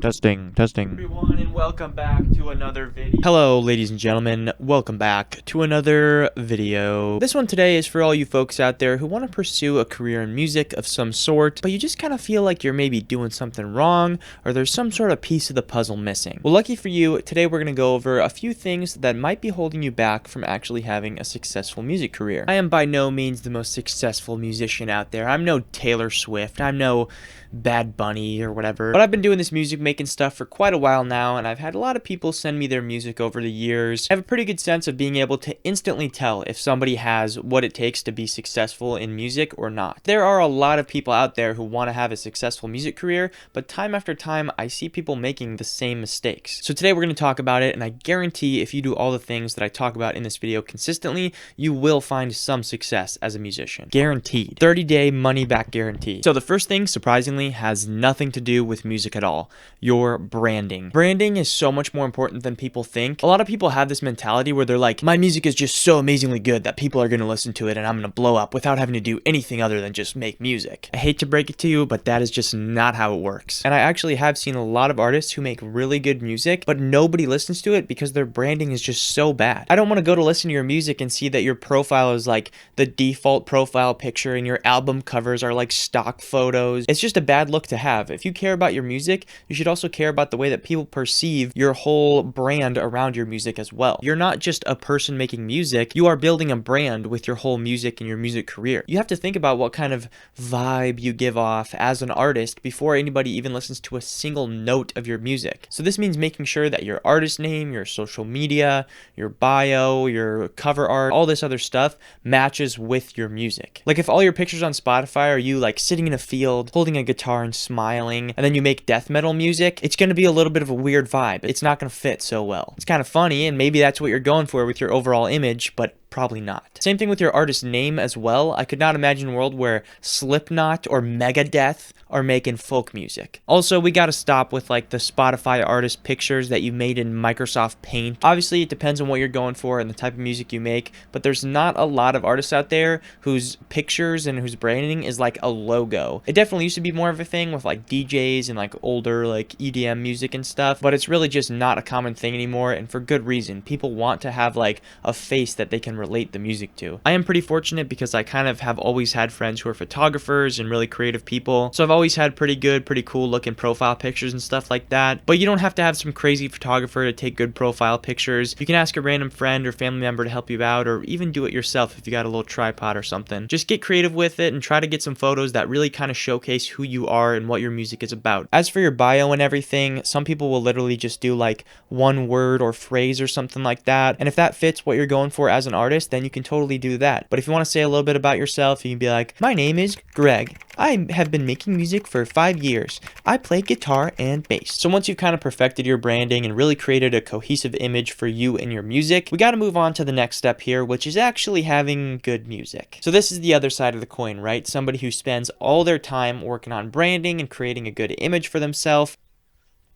Testing. Everyone, and welcome back to another video. Hello, ladies and gentlemen. Welcome back to another video. This one today is for all you folks out there who want to pursue a career in music of some sort, but you just kind of feel like you're maybe doing something wrong, or there's some sort of piece of the puzzle missing. Well, lucky for you, today we're going to go over a few things that might be holding you back from actually having a successful music career. I am by no means the most successful musician out there. I'm no Taylor Swift. I'm no Bad Bunny or whatever. But I've been doing this music making stuff for quite a while now, and I've had a lot of people send me their music over the years. I have a pretty good sense of being able to instantly tell if somebody has what it takes to be successful in music or not. There are a lot of people out there who want to have a successful music career, but time after time I see people making the same mistakes. So today we're going to talk about it, and I guarantee if you do all the things that I talk about in this video consistently, you will find some success as a musician. Guaranteed. 30-day money back guarantee. So the first thing, surprisingly, has nothing to do with music at all. Your branding. Branding is so much more important than people think. A lot of people have this mentality where they're like, my music is just so amazingly good that people are going to listen to it and I'm going to blow up without having to do anything other than just make music. I hate to break it to you, but that is just not how it works. And I actually have seen a lot of artists who make really good music, but nobody listens to it because their branding is just so bad. I don't want to go to listen to your music and see that your profile is like the default profile picture and your album covers are like stock photos. It's just a bad look to have. If you care about your music, you should also care about the way that people perceive your whole brand around your music as well. You're not just a person making music, you are building a brand with your whole music and your music career. You have to think about what kind of vibe you give off as an artist before anybody even listens to a single note of your music. So this means making sure that your artist name, your social media, your bio, your cover art, all this other stuff matches with your music. Like if all your pictures on Spotify are you like sitting in a field, holding a guitar and smiling, and then you make death metal music, it's going to be a little bit of a weird vibe. It's not going to fit so well. It's kind of funny, and maybe that's what you're going for with your overall image, but probably not. Same thing with your artist name as well. I could not imagine a world where Slipknot or Megadeth are making folk music. Also, we got to stop with like the Spotify artist pictures that you made in Microsoft Paint. Obviously, it depends on what you're going for and the type of music you make, but there's not a lot of artists out there whose pictures and whose branding is like a logo. It definitely used to be more of a thing with like DJs and like older like EDM music and stuff, but it's really just not a common thing anymore, and for good reason. People want to have like a face that they can relate the music to. I am pretty fortunate because I kind of have always had friends who are photographers and really creative people, so I've always had pretty cool looking profile pictures and stuff like that. But you don't have to have some crazy photographer to take good profile pictures. You can ask a random friend or family member to help you out, or even do it yourself if you got a little tripod or something. Just get creative with it and try to get some photos that really kind of showcase who you are and what your music is about. As for your bio and everything, some people will literally just do like one word or phrase or something like that, and if that fits what you're going for as an artist, then you can totally do that. But if you want to say a little bit about yourself, you can be like, my name is Greg. I have been making music for 5 years. I play guitar and bass. So once you've kind of perfected your branding and really created a cohesive image for you and your music, we got to move on to the next step here, which is actually having good music. So this is the other side of the coin, right? Somebody who spends all their time working on branding and creating a good image for themselves,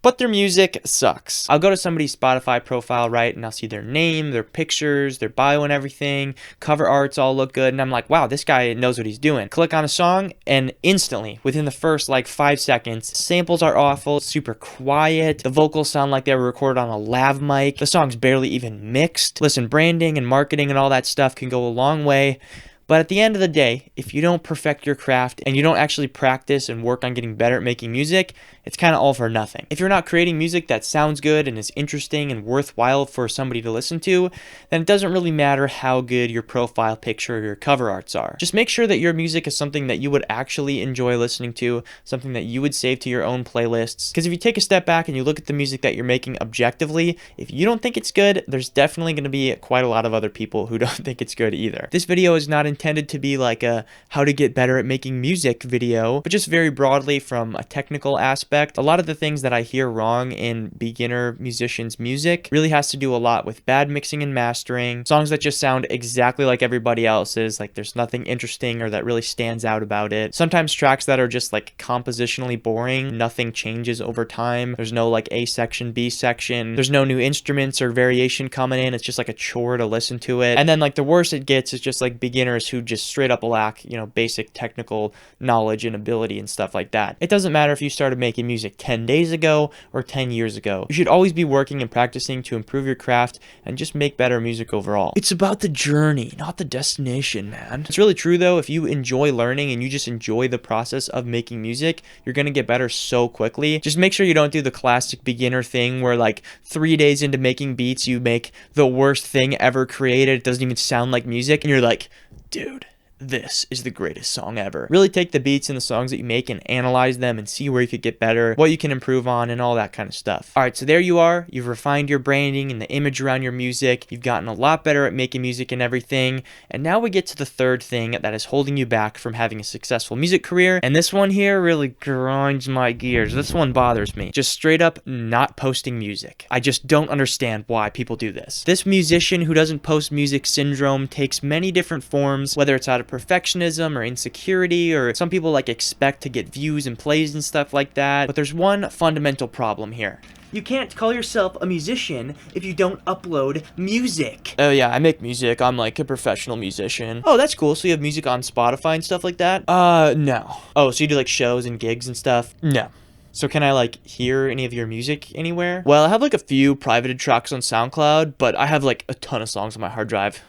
but their music sucks. I'll go to somebody's Spotify profile, right, and I'll see their name, their pictures, their bio and everything, cover arts all look good, and I'm like, wow, this guy knows what he's doing. Click on a song, and instantly, within the first like 5 seconds, samples are awful, super quiet, the vocals sound like they were recorded on a lav mic, the song's barely even mixed. Listen, branding and marketing and all that stuff can go a long way, but at the end of the day, if you don't perfect your craft and you don't actually practice and work on getting better at making music, it's kind of all for nothing. If you're not creating music that sounds good and is interesting and worthwhile for somebody to listen to, then it doesn't really matter how good your profile picture or your cover arts are. Just make sure that your music is something that you would actually enjoy listening to, something that you would save to your own playlists. Because if you take a step back and you look at the music that you're making objectively, if you don't think it's good, there's definitely going to be quite a lot of other people who don't think it's good either. This video is not intended to be like a how to get better at making music video, but just very broadly from a technical aspect. A lot of the things that I hear wrong in beginner musicians' music really has to do a lot with bad mixing and mastering, songs that just sound exactly like everybody else's, like there's nothing interesting or that really stands out about it. Sometimes tracks that are just like compositionally boring, nothing changes over time, there's no like A section, B section, there's no new instruments or variation coming in, it's just like a chore to listen to it. And then like the worst it gets is just like beginners who just straight up lack, basic technical knowledge and ability and stuff like that. It doesn't matter if you started making music 10 days ago or 10 years ago. You should always be working and practicing to improve your craft and just make better music overall. It's about the journey, not the destination, man. It's really true though. If you enjoy learning and you just enjoy the process of making music, you're gonna get better so quickly. Just make sure you don't do the classic beginner thing where like 3 days into making beats, you make the worst thing ever created. It doesn't even sound like music. And you're like, dude, this is the greatest song ever. Really take the beats and the songs that you make and analyze them and see where you could get better, what you can improve on, and all that kind of stuff. All right, so there you are. You've refined your branding and the image around your music. You've gotten a lot better at making music and everything. And now we get to the third thing that is holding you back from having a successful music career. And this one here really grinds my gears. This one bothers me. Just straight up not posting music. I just don't understand why people do this. This musician who doesn't post music syndrome takes many different forms, whether it's out of perfectionism or insecurity, or some people like expect to get views and plays and stuff like that. But there's one fundamental problem here. You can't call yourself a musician if you don't upload music. Oh yeah, I make music. I'm like a professional musician. Oh, that's cool. So you have music on Spotify and stuff like that? No. Oh, so you do like shows and gigs and stuff? No. So can I like hear any of your music anywhere? Well, I have like a few privated tracks on SoundCloud, but I have like a ton of songs on my hard drive.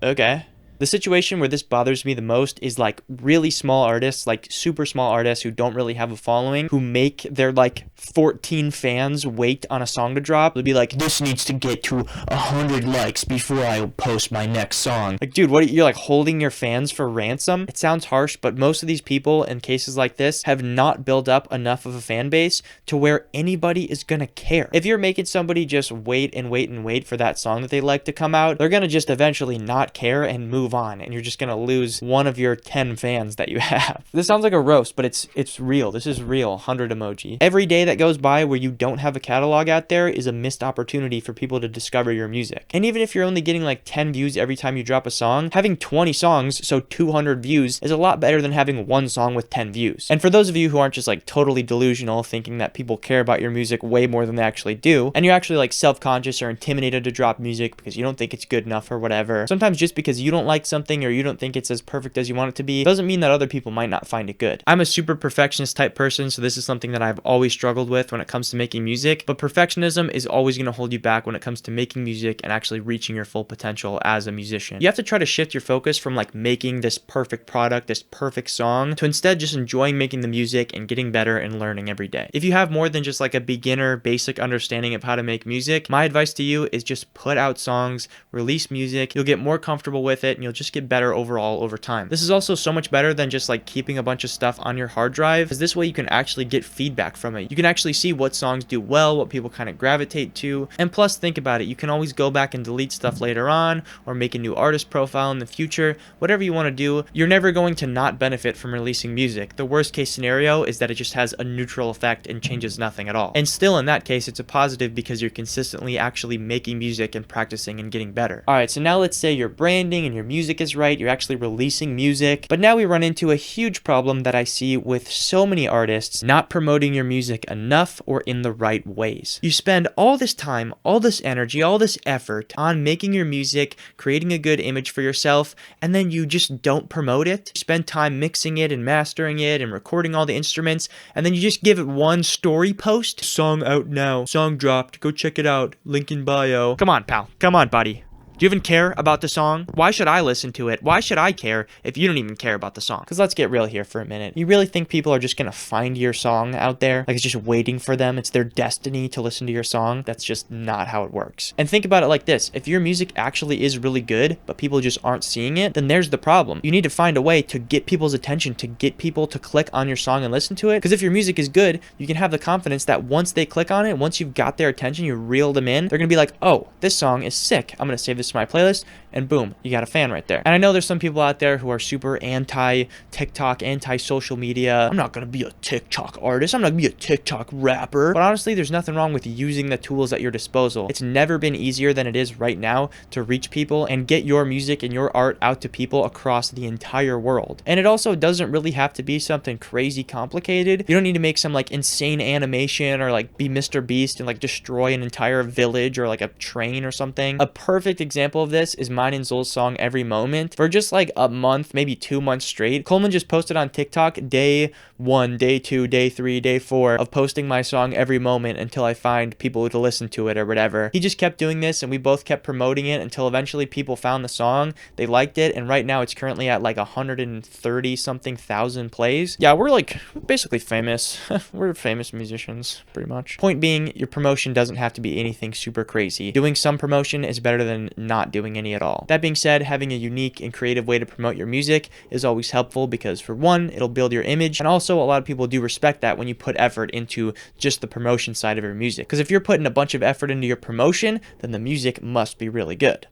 Okay. The situation where this bothers me the most is like really small artists, like super small artists who don't really have a following, who make their like 14 fans wait on a song to drop. They'll be like, this needs to get to 100 likes before I post my next song. Like, dude, what, you're like holding your fans for ransom? It sounds harsh, but most of these people in cases like this have not built up enough of a fan base to where anybody is gonna care. If you're making somebody just wait and wait and wait for that song that they like to come out, they're gonna just eventually not care and move on, and you're just gonna lose one of your 10 fans that you have. This sounds like a roast, but it's real. This is real. 100 emoji. Every day that goes by where you don't have a catalog out there is a missed opportunity for people to discover your music. And even if you're only getting like 10 views every time you drop a song, having 20 songs, so 200 views, is a lot better than having one song with 10 views. And for those of you who aren't just like totally delusional, thinking that people care about your music way more than they actually do, and you're actually like self-conscious or intimidated to drop music because you don't think it's good enough or whatever, sometimes just because you don't like something or you don't think it's as perfect as you want it to be doesn't mean that other people might not find it good. I'm a super perfectionist type person, so this is something that I've always struggled with when it comes to making music, but perfectionism is always going to hold you back when it comes to making music and actually reaching your full potential as a musician. You have to try to shift your focus from like making this perfect product, this perfect song, to instead just enjoying making the music and getting better and learning every day. If you have more than just like a beginner basic understanding of how to make music, my advice to you is just put out songs, release music. You'll get more comfortable with it and you'll just get better overall over time. This is also so much better than just like keeping a bunch of stuff on your hard drive, because this way you can actually get feedback from it. You can actually see what songs do well, what people kind of gravitate to, and plus think about it, you can always go back and delete stuff later on or make a new artist profile in the future. Whatever you want to do, you're never going to not benefit from releasing music. The worst case scenario is that it just has a neutral effect and changes nothing at all. And still in that case, it's a positive because you're consistently actually making music and practicing and getting better. All right, so now let's say your branding and your music is right, you're actually releasing music, but now we run into a huge problem that I see with so many artists: not promoting your music enough or in the right ways. You spend all this time, all this energy, all this effort on making your music, creating a good image for yourself, and then you just don't promote it. You spend time mixing it and mastering it and recording all the instruments, and then you just give it one story post. Song out now. Song dropped. Go check it out. Link in bio. Come on, pal. Come on, buddy. Do you even care about the song? Why should I listen to it? Why should I care if you don't even care about the song? Because let's get real here for a minute. You really think people are just gonna find your song out there? Like it's just waiting for them? It's their destiny to listen to your song? That's just not how it works. And think about it like this. If your music actually is really good, but people just aren't seeing it, then there's the problem. You need to find a way to get people's attention, to get people to click on your song and listen to it. Because if your music is good, you can have the confidence that once they click on it, once you've got their attention, you reeled them in, they're gonna be like, oh, this song is sick. I'm gonna save this to my playlist, and boom, you got a fan right there. And I know there's some people out there who are super anti-TikTok, anti-social media. I'm not gonna be a TikTok artist. I'm not gonna be a TikTok rapper. But honestly, there's nothing wrong with using the tools at your disposal. It's never been easier than it is right now to reach people and get your music and your art out to people across the entire world. And it also doesn't really have to be something crazy complicated. You don't need to make some like insane animation or like be Mr. Beast and like destroy an entire village or like a train or something. A perfect example of this is my mine and Zoul's song Every Moment for just like a month, maybe 2 months straight. Coleman just posted on TikTok day 1, day 2, day 3, day 4 of posting my song Every Moment until I find people to listen to it or whatever. He just kept doing this, and we both kept promoting it until eventually people found the song, they liked it, and right now it's currently at like 130 something thousand plays. Yeah, we're basically famous. We're famous musicians, pretty much. Point being, your promotion doesn't have to be anything super crazy. Doing some promotion is better than not doing any at all. That being said, having a unique and creative way to promote your music is always helpful because, for one, it'll build your image, and also a lot of people do respect that when you put effort into just the promotion side of your music. Because if you're putting a bunch of effort into your promotion, then the music must be really good.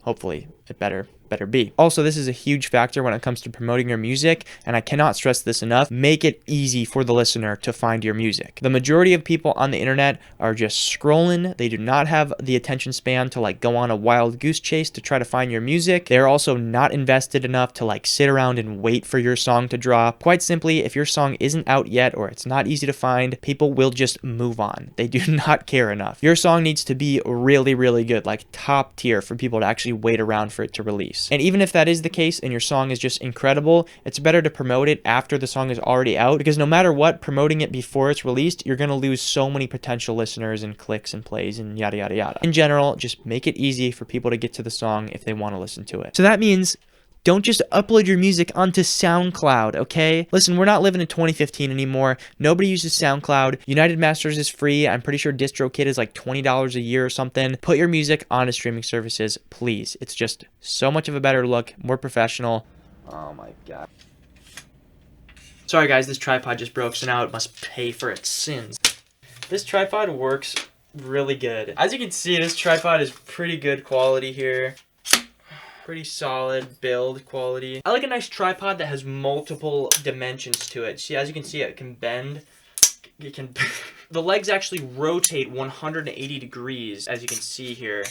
Hopefully, it better be. Also, this is a huge factor when it comes to promoting your music, and I cannot stress this enough. Make it easy for the listener to find your music. The majority of people on the internet are just scrolling. They do not have the attention span to like go on a wild goose chase to try to find your music. They're also not invested enough to like sit around and wait for your song to drop. Quite simply, if your song isn't out yet or it's not easy to find, people will just move on. They do not care enough. Your song needs to be really, really good, like top tier, for people to actually wait around for it to release. And even if that is the case and your song is just incredible, it's better to promote it after the song is already out, because no matter what, promoting it before it's released, you're going to lose so many potential listeners and clicks and plays and yada yada yada. In general, just make it easy for people to get to the song if they want to listen to it. So that means don't just upload your music onto SoundCloud, okay? Listen, we're not living in 2015 anymore. Nobody uses SoundCloud. United Masters is free. I'm pretty sure DistroKid is like $20 a year or something. Put your music onto streaming services, please. It's just so much of a better look, more professional. Oh my God. Sorry guys, this tripod just broke, so now it must pay for its sins. This tripod works really good. As you can see, this tripod is pretty good quality here. Pretty solid build quality. I like a nice tripod that has multiple dimensions to it. See, as you can see, it can bend. It can. The legs actually rotate 180 degrees, as you can see here.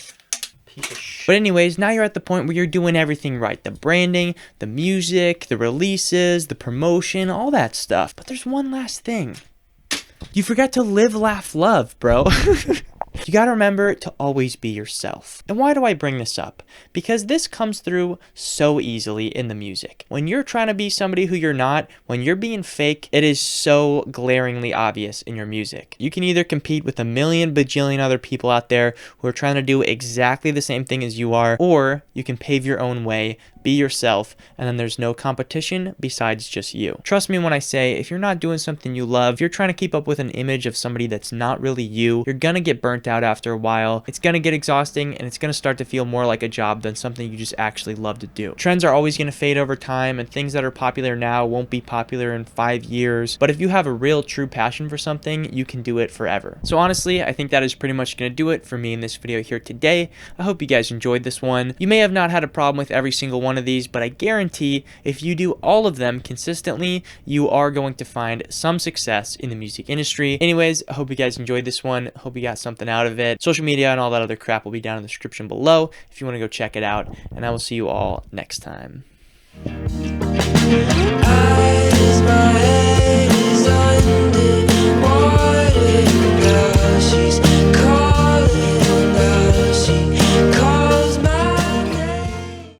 Piece of shit. But anyways, now you're at the point where you're doing everything right. The branding, the music, the releases, the promotion, all that stuff. But there's one last thing. You forgot to live, laugh, love, bro. You gotta remember to always be yourself. And why do I bring this up? Because this comes through so easily in the music. When you're trying to be somebody who you're not, when you're being fake, it is so glaringly obvious in your music. You can either compete with a million bajillion other people out there who are trying to do exactly the same thing as you are, or you can pave your own way, be yourself, and then there's no competition besides just you. Trust me when I say, if you're not doing something you love, if you're trying to keep up with an image of somebody that's not really you, you're gonna get burnt out after a while. It's gonna get exhausting, and it's gonna start to feel more like a job than something you just actually love to do. Trends are always gonna fade over time, and things that are popular now won't be popular in 5 years. But if you have a real true passion for something, you can do it forever. So honestly, I think that is pretty much gonna do it for me in this video here today. I hope you guys enjoyed this one. You may have not had a problem with every single one of these, but I guarantee if you do all of them consistently, you are going to find some success in the music industry. Anyways, I hope you guys enjoyed this one. Hope you got something out of it. Social media and all that other crap will be down in the description below if you want to go check it out, and I will see you all next time.